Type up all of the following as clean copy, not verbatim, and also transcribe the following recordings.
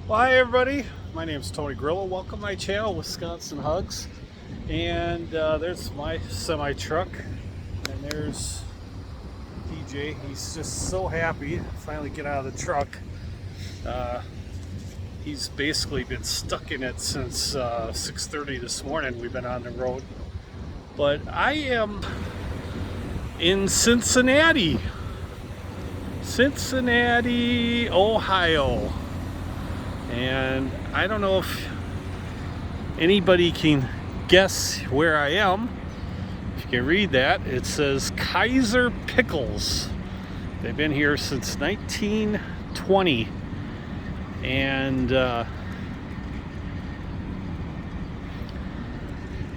Well, hi everybody. My name is Tony Grillo. Welcome to my channel, Wisconsin Hugs. And there's my semi truck, and there's DJ. He's just so happy to finally get out of the truck. He's basically been stuck in it since 6:30 this morning. We've been on the road, but I am in Cincinnati, Ohio. And I don't know if anybody can guess where I am. If you can read that, it says Kaiser Pickles. They've been here since 1920. And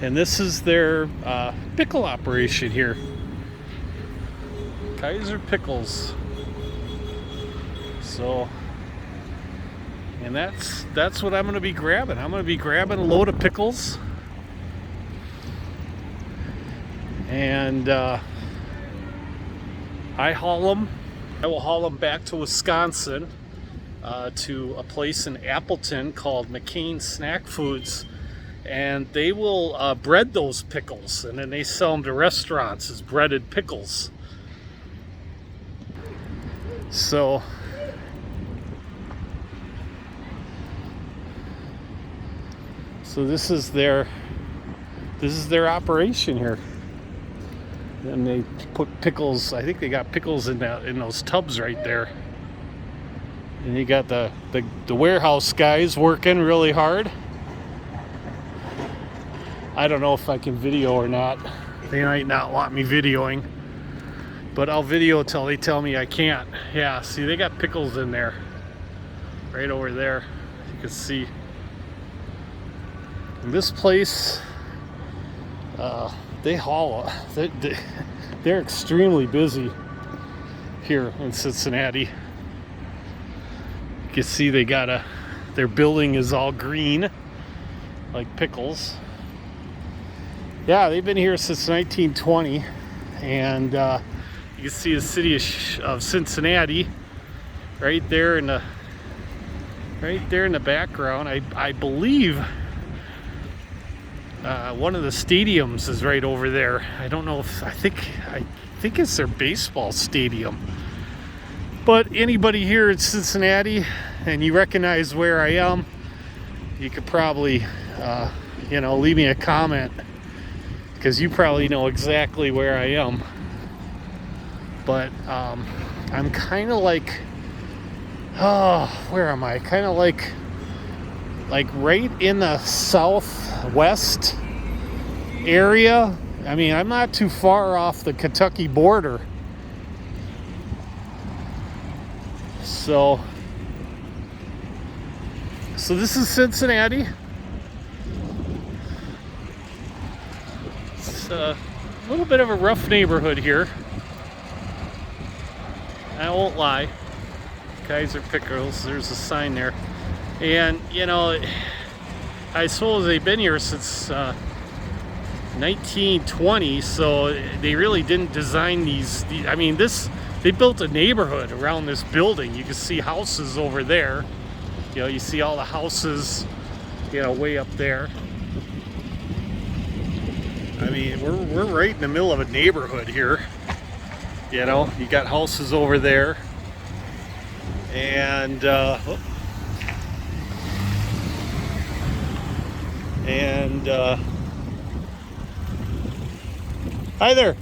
this is their pickle operation here. Kaiser Pickles. So, and that's what I'm going to be grabbing. I'm going to be grabbing a load of pickles. And I haul them. I will haul them back to Wisconsin to a place in Appleton called McCain Snack Foods. And they will bread those pickles. And then they sell them to restaurants as breaded pickles. So this is their operation here, and they put pickles. I think they got pickles in those tubs right there. And you got the warehouse guys working really hard. I don't know if I can video or not. They might not want me videoing, but I'll video till they tell me I can't. Yeah, see, they got pickles in there, right over there. You can see. And this place, they haul. They're extremely busy here in Cincinnati. You can see they got their building is all green, like Pickles. Yeah, they've been here since 1920, and you can see the city of Cincinnati right there in the background. I believe. One of the stadiums is right over there. I don't know if I think it's their baseball stadium. But anybody here in Cincinnati and you recognize where I am, you could probably leave me a comment, because you probably know exactly where I am. But I'm kind of like, where am I? Kind of like right in the southwest area. I mean, I'm not too far off the Kentucky border. So this is Cincinnati. It's a little bit of a rough neighborhood here, I won't lie. Kaiser Pickles, there's a sign there. And, I suppose they've been here since 1920, so they really didn't design these. I mean, they built a neighborhood around this building. You can see houses over there. You see all the houses, way up there. I mean, we're right in the middle of a neighborhood here. You got houses over there. And, hi there.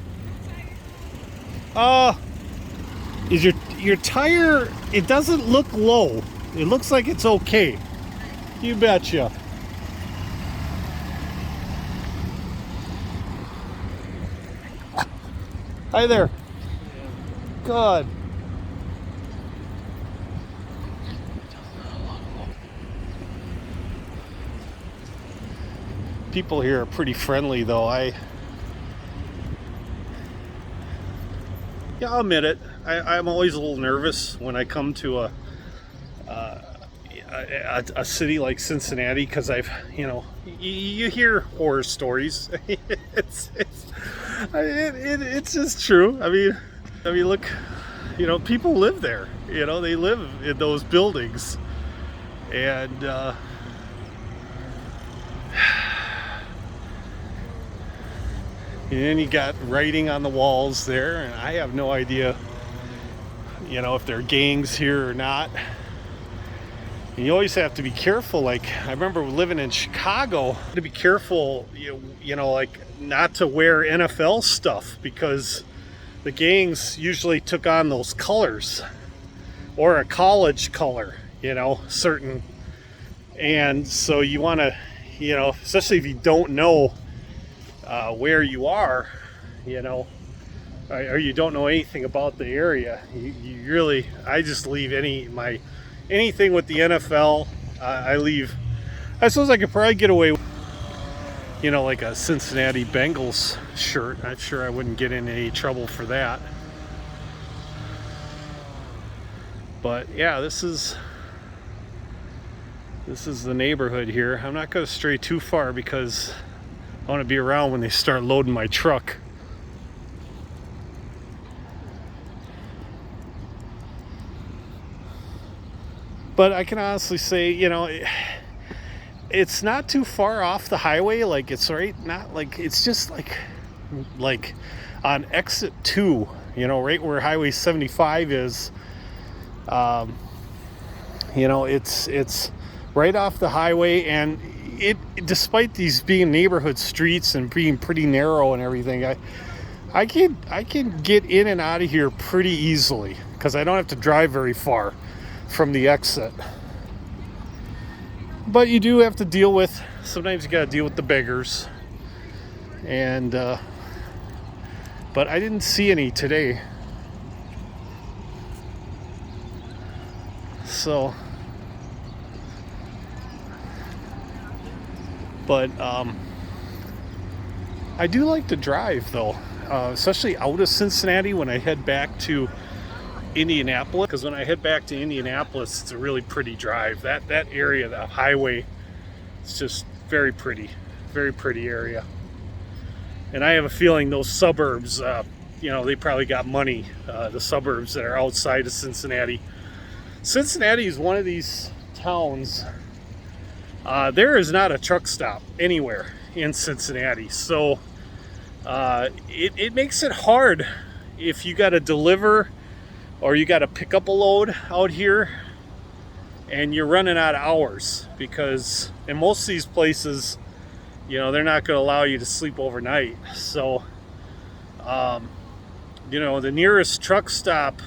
Is your tire, it doesn't look low. It looks like it's okay. You betcha. Hi there. Good. People here are pretty friendly, though. I'll admit it. I'm always a little nervous when I come to a city like Cincinnati, because you hear horror stories. It's just true. I mean, look, people live there. They live in those buildings. And and then you got writing on the walls there, and I have no idea, you know, if there are gangs here or not. And you always have to be careful. Like, I remember living in Chicago, to be careful, you know, like not to wear NFL stuff, because the gangs usually took on those colors, or a college color, you know, certain. And so you want to, you know, especially if you don't know where you are, you know, or you don't know anything about the area, you really, I just leave anything with the NFL, I leave. I suppose I could probably get away with, you know, like a Cincinnati Bengals shirt. I'm sure I wouldn't get in any trouble for that. But yeah, this is the neighborhood here. I'm not going to stray too far because I want to be around when they start loading my truck. But I can honestly say, you know, it's not too far off the highway. Like, it's right, not like, it's just like on exit 2, you know, right where Highway 75 is. You know, it's right off the highway, and it, despite these being neighborhood streets and being pretty narrow and everything, I can get in and out of here pretty easily because I don't have to drive very far from the exit. But you do have to deal with, sometimes you got to deal with the beggars, and but I didn't see any today. So, but I do like to drive though, especially out of Cincinnati when I head back to Indianapolis, because when I head back to Indianapolis, it's a really pretty drive. That area, the highway, it's just very pretty area. And I have a feeling those suburbs, you know, they probably got money, the suburbs that are outside of Cincinnati. Cincinnati is one of these towns, there is not a truck stop anywhere in Cincinnati, so it makes it hard if you got to deliver or you got to pick up a load out here and you're running out of hours, because in most of these places, you know, they're not going to allow you to sleep overnight. So you know, the nearest truck stop,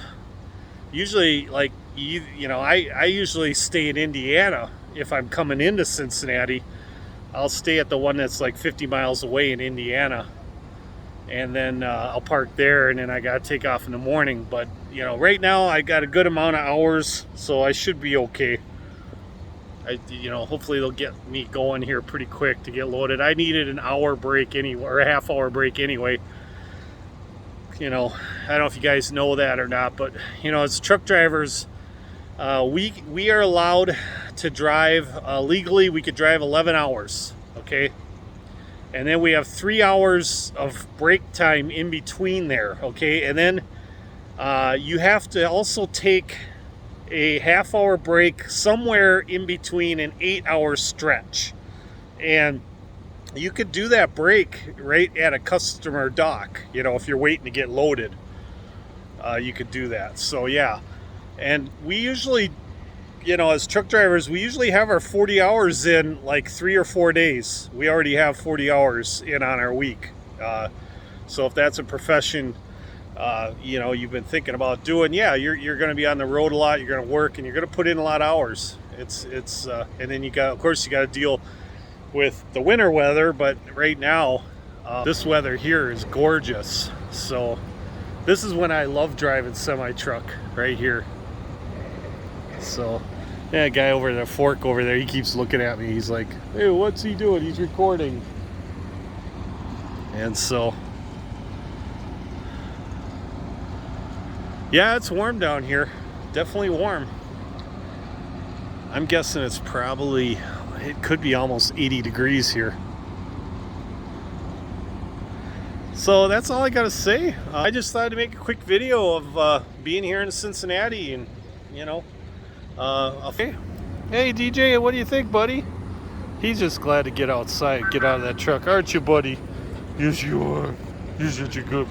usually, like, you know, I usually stay in Indiana. If I'm coming into Cincinnati, I'll stay at the one that's like 50 miles away in Indiana, and then I'll park there, and then I gotta take off in the morning. But you know, right now I got a good amount of hours, so I should be okay. You know, hopefully they'll get me going here pretty quick to get loaded. I needed an hour break anyway, or a half hour break anyway. You know, I don't know if you guys know that or not, but you know, as truck drivers, we are allowed to drive legally. We could drive 11 hours, okay, and then we have 3 hours of break time in between there, okay, and then you have to also take a half-hour break somewhere in between an 8-hour stretch, and you could do that break right at a customer dock. You know, if you're waiting to get loaded, you could do that. So yeah. And we usually, you know, as truck drivers, we usually have our 40 hours in like 3 or 4 days. We already have 40 hours in on our week. So if that's a profession, you know, you've been thinking about doing, yeah, you're going to be on the road a lot. You're going to work, and you're going to put in a lot of hours. It's and then you got, of course, you got to deal with the winter weather. But right now, this weather here is gorgeous. So this is when I love driving semi-truck, right here. So, yeah, guy over the fork over there, he keeps looking at me. He's like, hey, what's he doing? He's recording. And so, yeah, it's warm down here. Definitely warm. I'm guessing it's probably, it could be almost 80 degrees here. So that's all I gotta say. I just thought to make a quick video of being here in Cincinnati, and you know, okay. Hey DJ, what do you think, buddy? He's just glad to get outside, get out of that truck, aren't you, buddy? Yes, you are. You're such a good